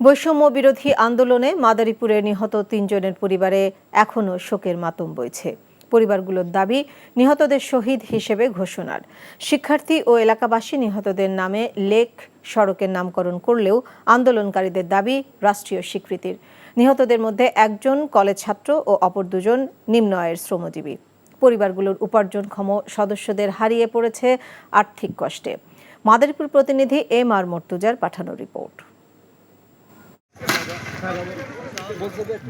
বৈষম্য বিরোধী আন্দোলনে মাদারীপুরে নিহত ৩ জনের পরিবারে এখনও শোকের মাতম বইছে। পরিবারগুলোর দাবি নিহতদের শহীদ হিসেবে ঘোষণার। শিক্ষার্থী ও এলাকাবাসী নিহতদের নামে লেক সড়কের নামকরণ করলেও আন্দোলনকারীদের দাবি রাষ্ট্রীয় স্বীকৃতির। নিহতদের মধ্যে একজন কলেজ ছাত্র ও অপর দুজন নিম্ন আয়ের শ্রমজীবী। পরিবারগুলোর উপার্জনক্ষম সদস্যদের হারিয়ে পড়েছে আর্থিক কষ্টে। মাদারীপুর প্রতিনিধি এম.আর. মর্তুজার পাঠানো রিপোর্ট।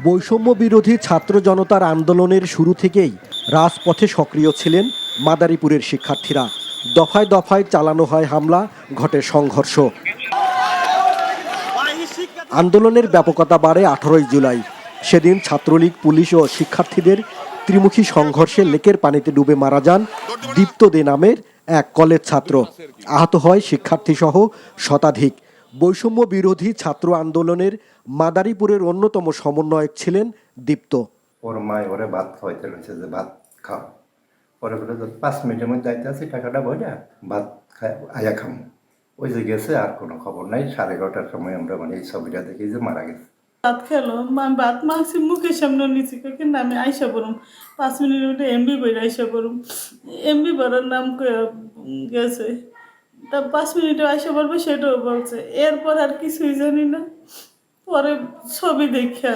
বৈষম্য বিরোধী ছাত্র জনতার আন্দোলনের শুরু থেকেই রাজপথে সক্রিয় ছিলেন মাদারীপুরের শিক্ষার্থীরা। দফায় দফায় চালানো হয় হামলা, ঘটে সংঘর্ষ। আন্দোলনের ব্যাপকতা বাড়ে 18 জুলাই। সেদিন ছাত্রলীগ, পুলিশ ও শিক্ষার্থীদের ত্রিমুখী সংঘর্ষে লেকের পানিতে ডুবে মারা যান দীপ্ত দে নামের এক কলেজ ছাত্র। আহত হয় শিক্ষার্থী সহ শতাধিক। বৈষম্য বিরোধী ছাত্র আন্দোলনের মাদারীপুরের অন্যতম সমন্বয়ক ছিলেন দীপ্ত। ওর মায় ওরে ভাত খাওয়াইতে রয়েছে যে ভাত খাও, পরে বলে 5 মিনিটের মধ্যে যাইতে আছে, টাকাটা বইটা ভাত খাই আয়া খাম। ওই যে গেছে, আর কোনো খবর নাই। 11:30টার সময় আমরা এই ছবিটা দেখি যে মারা গেছে। ভাত খেলো, ভাত মাংস মুখের সামনে নিচে, কিন্তু আমি আইসা পড়ুম 5 মিনিটের মধ্যে এমবি বইরা আইসা পড়ুম। এমবি বড়ার নাম গেছে, তা 5 মিনিটে আইসা পড়বে সেটাও বলছে। এরপর আর কিছুই জানি না, পরে ছবি দেখা।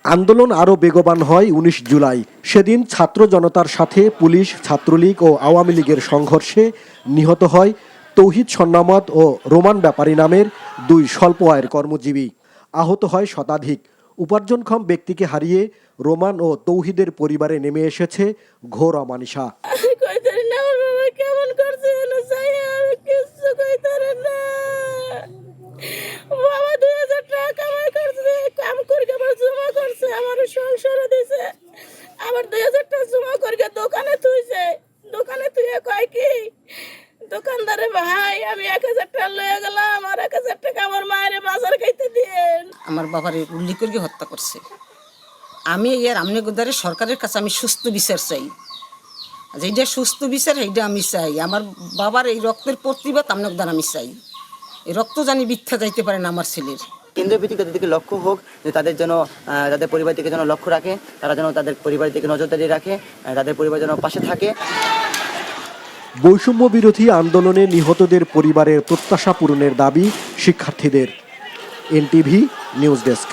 আন্দোলন আরও বেগবান হয় 19 জুলাই। সেদিন ছাত্র জনতার সাথে পুলিশ, ছাত্রলীগ ও আওয়ামী লীগের সংঘর্ষে নিহত হয় তৌহিদ সন্নামত ও রোমান ব্যাপারী নামের 2 স্বল্প আয়ের কর্মজীবী। আহত হয় শতাধিক। উপার্জনক্ষম ব্যক্তিকে হারিয়ে রোমান ও তৌহিদের পরিবারে নেমে এসেছে ঘোর অমানিসা। আমার 2000 টাকা জমা করে দোকানে তুইছে, দোকানে তুই কয় কি দোকানদারে ভাই আমি 1000 টাকা লয়ে গেলাম, আর 1000 টাকা আমার মায়ের বাজার খাইতে দিয়েন। আমার বাবারে উল্লি করে হত্যা করছে। আমি এর আমনেগোদারে সরকারের কাছে আমি সুস্থ বিচার চাই। যেটা সুস্থ বিচার সেইটা আমি চাই। আমার বাবার এই রক্তের প্রতিবাদ আমনেগোদার আমি চাই। এই রক্ত জানি বৃথা যাইতে পারে না আমার ছেলের। কেন্দ্রীয় ভিত্তিক তাদের দিকে লক্ষ্য হোক, যে তাদের যেন তাদের পরিবার থেকে যেন লক্ষ্য রাখে, তারা যেন তাদের পরিবার থেকে নজরদারি রাখে, তাদের পরিবার যেন পাশে থাকে। বৈষম্য বিরোধী আন্দোলনে নিহতদের পরিবারের প্রত্যাশা পূরণের দাবি শিক্ষার্থীদের। NTV news desk.